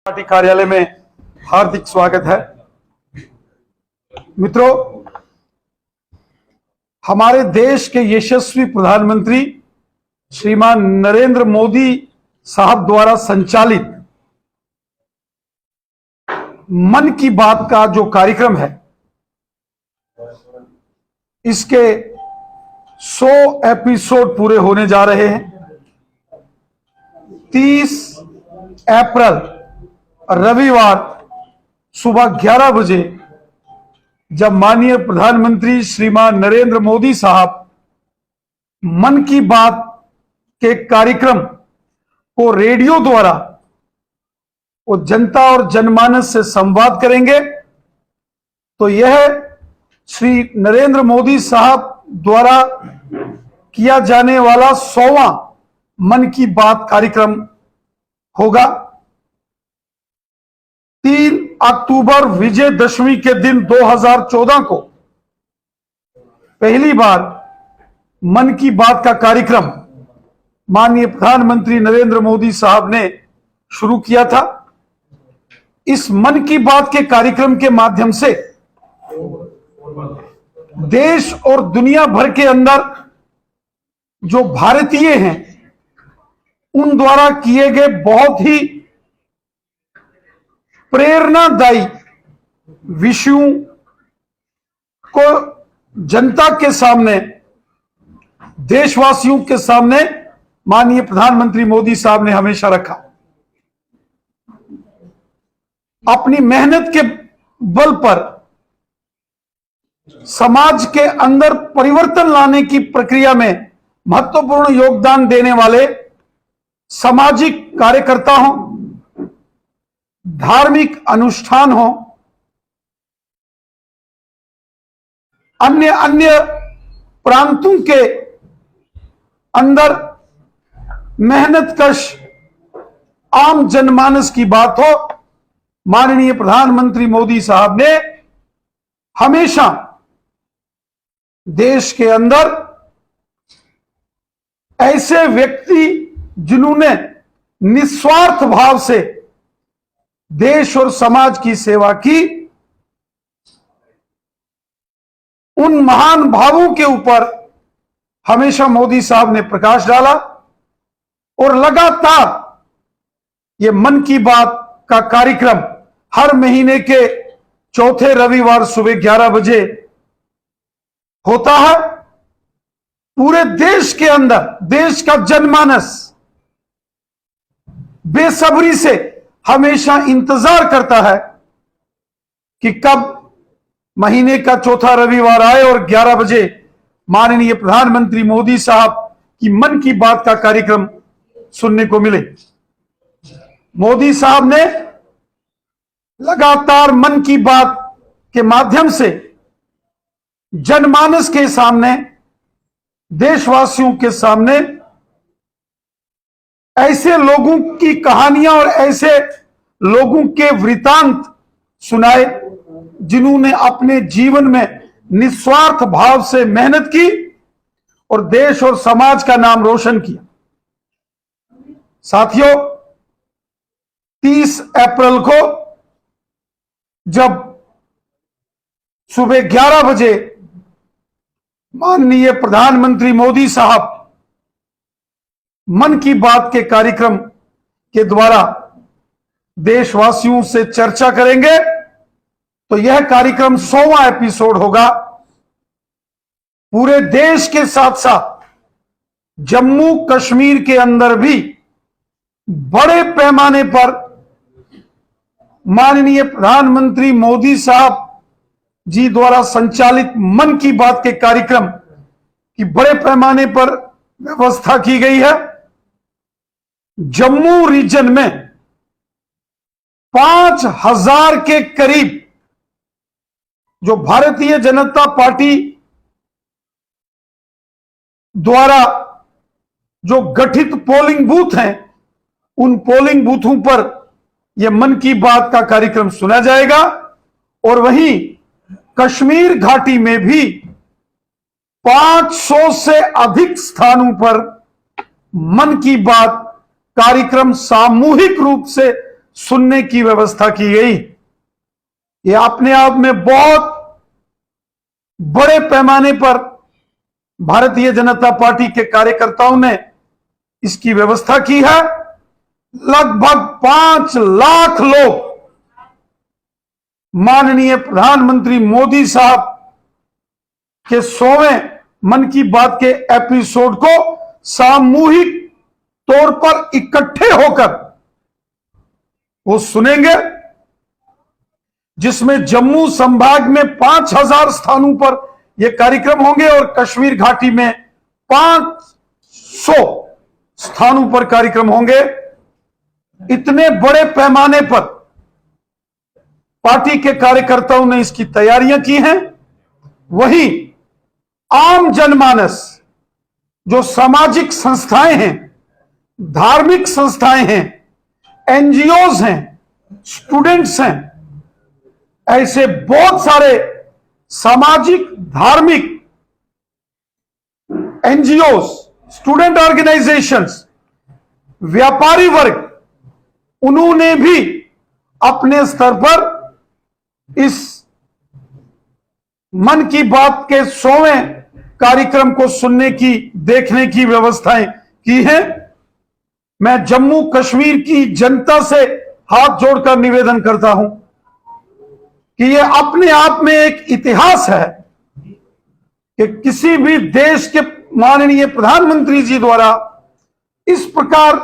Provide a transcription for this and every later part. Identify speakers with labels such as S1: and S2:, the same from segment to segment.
S1: Party कार्यालय में हार्दिक स्वागत है। मित्रों, हमारे देश के यशस्वी प्रधानमंत्री श्रीमान नरेंद्र मोदी साहब द्वारा संचालित मन की बात का जो कार्यक्रम है, इसके 100 एपिसोड पूरे होने जा रहे हैं। 30 अप्रैल रविवार सुबह 11 बजे जब माननीय प्रधानमंत्री श्रीमान नरेंद्र मोदी साहब मन की बात के कार्यक्रम को रेडियो द्वारा वो जनता और जनमानस से संवाद करेंगे, तो यह श्री नरेंद्र मोदी साहब द्वारा किया जाने वाला 100वां मन की बात कार्यक्रम होगा। 3 अक्टूबर विजयदशमी के दिन 2014 को पहली बार मन की बात का कार्यक्रम माननीय प्रधानमंत्री नरेंद्र मोदी साहब ने शुरू किया था। इस मन की बात के कार्यक्रम के माध्यम से देश और दुनिया भर के अंदर जो भारतीय हैं, उन द्वारा किए गए बहुत ही प्रेरणादायी विषयों को जनता के सामने, देशवासियों के सामने माननीय प्रधानमंत्री मोदी साहब ने हमेशा रखा। अपनी मेहनत के बल पर समाज के अंदर परिवर्तन लाने की प्रक्रिया में महत्वपूर्ण योगदान देने वाले सामाजिक कार्यकर्ता हों, धार्मिक अनुष्ठान हो, अन्य प्रांतों के अंदर मेहनतकश आम जनमानस की बात हो, माननीय प्रधानमंत्री मोदी साहब ने हमेशा देश के अंदर ऐसे व्यक्ति जिन्होंने निस्वार्थ भाव से देश और समाज की सेवा की, उन महान भावों के ऊपर हमेशा मोदी साहब ने प्रकाश डाला और लगातार ये मन की बात का कार्यक्रम हर महीने के चौथे रविवार सुबह 11 बजे होता है। पूरे देश के अंदर देश का जनमानस बेसब्री से हमेशा इंतजार करता है कि कब महीने का चौथा रविवार आए और 11 बजे माननीय प्रधानमंत्री मोदी साहब की मन की बात का कार्यक्रम सुनने को मिले। मोदी साहब ने लगातार मन की बात के माध्यम से जनमानस के सामने, देशवासियों के सामने ऐसे लोगों की कहानियां और ऐसे लोगों के वृतांत सुनाए जिन्होंने अपने जीवन में निस्वार्थ भाव से मेहनत की और देश और समाज का नाम रोशन किया। साथियों, 30 अप्रैल को जब सुबह 11 बजे माननीय प्रधानमंत्री मोदी साहब मन की बात के कार्यक्रम के द्वारा देशवासियों से चर्चा करेंगे, तो यह कार्यक्रम 100वां एपिसोड होगा। पूरे देश के साथ साथ जम्मू कश्मीर के अंदर भी बड़े पैमाने पर माननीय प्रधानमंत्री मोदी साहब जी द्वारा संचालित मन की बात के कार्यक्रम की बड़े पैमाने पर व्यवस्था की गई है। जम्मू रीजन में 5000 के करीब जो भारतीय जनता पार्टी द्वारा जो गठित पोलिंग बूथ हैं, उन पोलिंग बूथों पर यह मन की बात का कार्यक्रम सुना जाएगा। और वहीं कश्मीर घाटी में भी 500 से अधिक स्थानों पर मन की बात कार्यक्रम सामूहिक रूप से सुनने की व्यवस्था की गई। ये अपने आप में बहुत बड़े पैमाने पर भारतीय जनता पार्टी के कार्यकर्ताओं ने इसकी व्यवस्था की है। लगभग 5 लाख लोग माननीय प्रधानमंत्री मोदी साहब के 100वें मन की बात के एपिसोड को सामूहिक तौर पर इकट्ठे होकर वो सुनेंगे, जिसमें जम्मू संभाग में 5000 स्थानों पर यह कार्यक्रम होंगे और कश्मीर घाटी में 500 स्थानों पर कार्यक्रम होंगे। इतने बड़े पैमाने पर पार्टी के कार्यकर्ताओं ने इसकी तैयारियां की हैं। वहीं आम जनमानस, जो सामाजिक संस्थाएं हैं, धार्मिक संस्थाएं हैं, एनजीओज हैं, स्टूडेंट्स हैं, ऐसे बहुत सारे सामाजिक धार्मिक एनजीओज, स्टूडेंट ऑर्गेनाइजेशंस, व्यापारी वर्ग, उन्होंने भी अपने स्तर पर इस मन की बात के 100वें कार्यक्रम को सुनने की, देखने की व्यवस्थाएं की हैं। मैं जम्मू कश्मीर की जनता से हाथ जोड़कर निवेदन करता हूं कि यह अपने आप में एक इतिहास है कि किसी भी देश के माननीय प्रधानमंत्री जी द्वारा इस प्रकार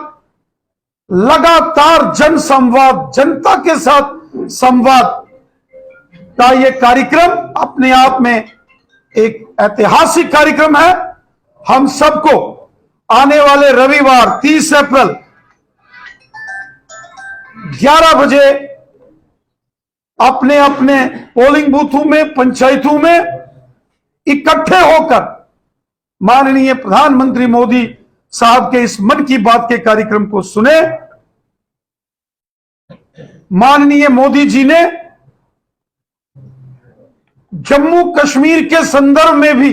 S1: लगातार जन संवाद, जनता के साथ संवाद का यह कार्यक्रम अपने आप में एक ऐतिहासिक कार्यक्रम है। हम सबको आने वाले रविवार 30 अप्रैल 11 बजे अपने अपने पोलिंग बूथों में, पंचायतों में इकट्ठे होकर माननीय प्रधानमंत्री मोदी साहब के इस मन की बात के कार्यक्रम को सुने। माननीय मोदी जी ने जम्मू कश्मीर के संदर्भ में भी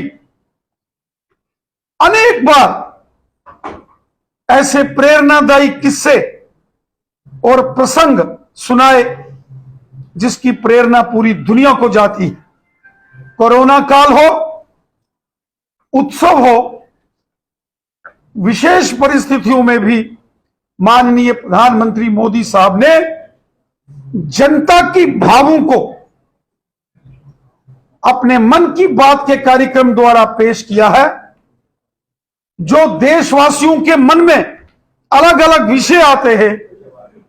S1: अनेक बार ऐसे प्रेरणादायी किस्से और प्रसंग सुनाए जिसकी प्रेरणा पूरी दुनिया को जाती है। कोरोना काल हो, उत्सव हो, विशेष परिस्थितियों में भी माननीय प्रधानमंत्री मोदी साहब ने जनता की भावों को अपने मन की बात के कार्यक्रम द्वारा पेश किया है। जो देशवासियों के मन में अलग अलग विषय आते हैं,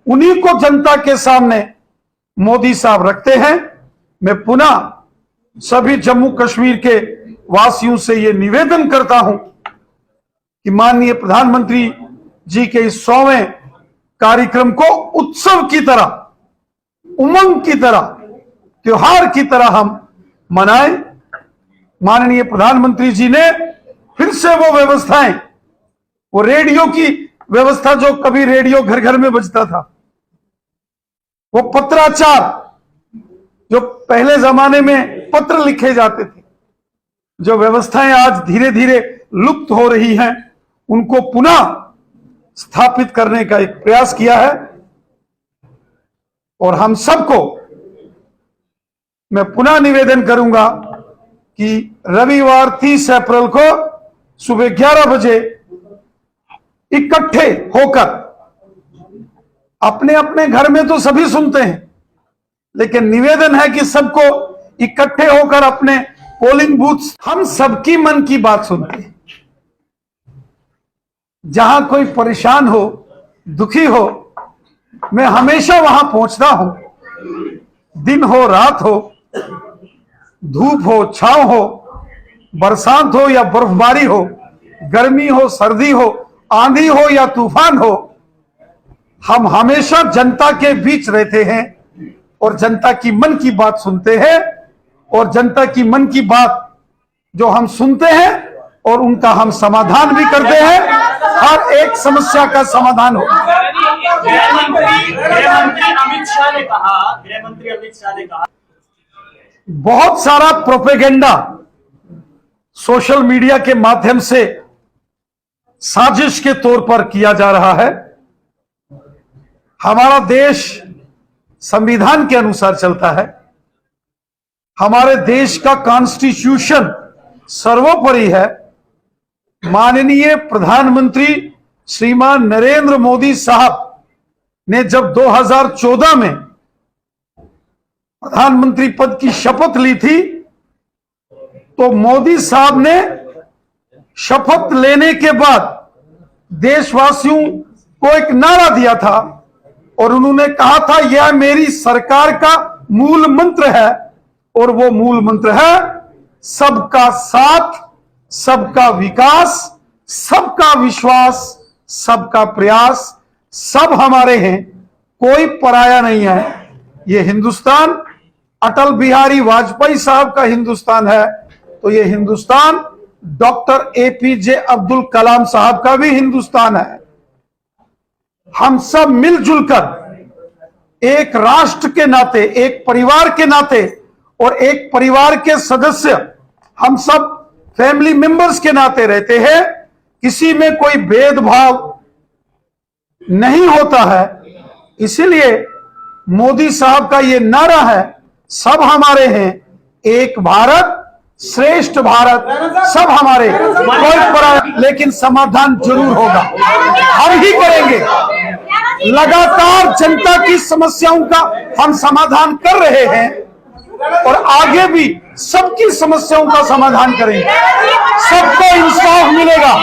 S1: उन्हीं को जनता के सामने मोदी साहब रखते हैं। मैं पुनः सभी जम्मू कश्मीर के वासियों से यह निवेदन करता हूं कि माननीय प्रधानमंत्री जी के इस 100वें कार्यक्रम को उत्सव की तरह, उमंग की तरह, त्योहार की तरह हम मनाएं। माननीय प्रधानमंत्री जी ने फिर से वो व्यवस्थाएं, वो रेडियो की व्यवस्था, जो कभी रेडियो घर घर में बजता था, वो पत्राचार, जो पहले जमाने में पत्र लिखे जाते थे, जो व्यवस्थाएं आज धीरे धीरे लुप्त हो रही हैं, उनको पुनः स्थापित करने का एक प्रयास किया है। और हम सबको मैं पुनः निवेदन करूंगा कि रविवार 30 अप्रैल को सुबह 11 बजे इकट्ठे होकर, अपने अपने घर में तो सभी सुनते हैं, लेकिन निवेदन है कि सबको इकट्ठे होकर अपने पोलिंग बूथ, हम सबकी मन की बात सुनते हैं। जहां कोई परेशान हो, दुखी हो, मैं हमेशा वहां पहुंचता हूं। दिन हो, रात हो, धूप हो, छांव हो, बरसात हो या बर्फबारी हो, गर्मी हो, सर्दी हो, आंधी हो या तूफान हो, हम हमेशा जनता के बीच रहते हैं और जनता की मन की बात सुनते हैं। और जनता की मन की बात जो हम सुनते हैं और उनका हम समाधान भी करते हैं। हर एक समस्या का समाधान हो।
S2: गृहमंत्री अमित शाह ने कहा
S1: बहुत सारा प्रोपेगेंडा सोशल मीडिया के माध्यम से साजिश के तौर पर किया जा रहा है। हमारा देश संविधान के अनुसार चलता है। हमारे देश का कॉन्स्टिट्यूशन सर्वोपरि है। माननीय प्रधानमंत्री श्रीमान नरेंद्र मोदी साहब ने जब 2014 में प्रधानमंत्री पद की शपथ ली थी, तो मोदी साहब ने शपथ लेने के बाद देशवासियों को एक नारा दिया था और उन्होंने कहा था, यह मेरी सरकार का मूल मंत्र है, और वो मूल मंत्र है सबका साथ, सबका विकास, सबका विश्वास, सबका प्रयास। सब हमारे हैं, कोई पराया नहीं है। ये हिंदुस्तान अटल बिहारी वाजपेयी साहब का हिंदुस्तान है, तो ये हिंदुस्तान डॉक्टर एपीजे अब्दुल कलाम साहब का भी हिंदुस्तान है। हम सब मिलजुल कर एक राष्ट्र के नाते, एक परिवार के नाते और एक परिवार के सदस्य, हम सब फैमिली मेंबर्स के नाते रहते हैं। किसी में कोई भेदभाव नहीं होता है। इसीलिए मोदी साहब का ये नारा है, सब हमारे हैं, एक भारत श्रेष्ठ भारत, सब हमारे, कोई पराया, लेकिन समाधान जरूर होगा, हम ही करेंगे। लगातार जनता की समस्याओं का हम समाधान कर रहे हैं और आगे भी सबकी समस्याओं का समाधान करेंगे। सबको इंसाफ मिलेगा।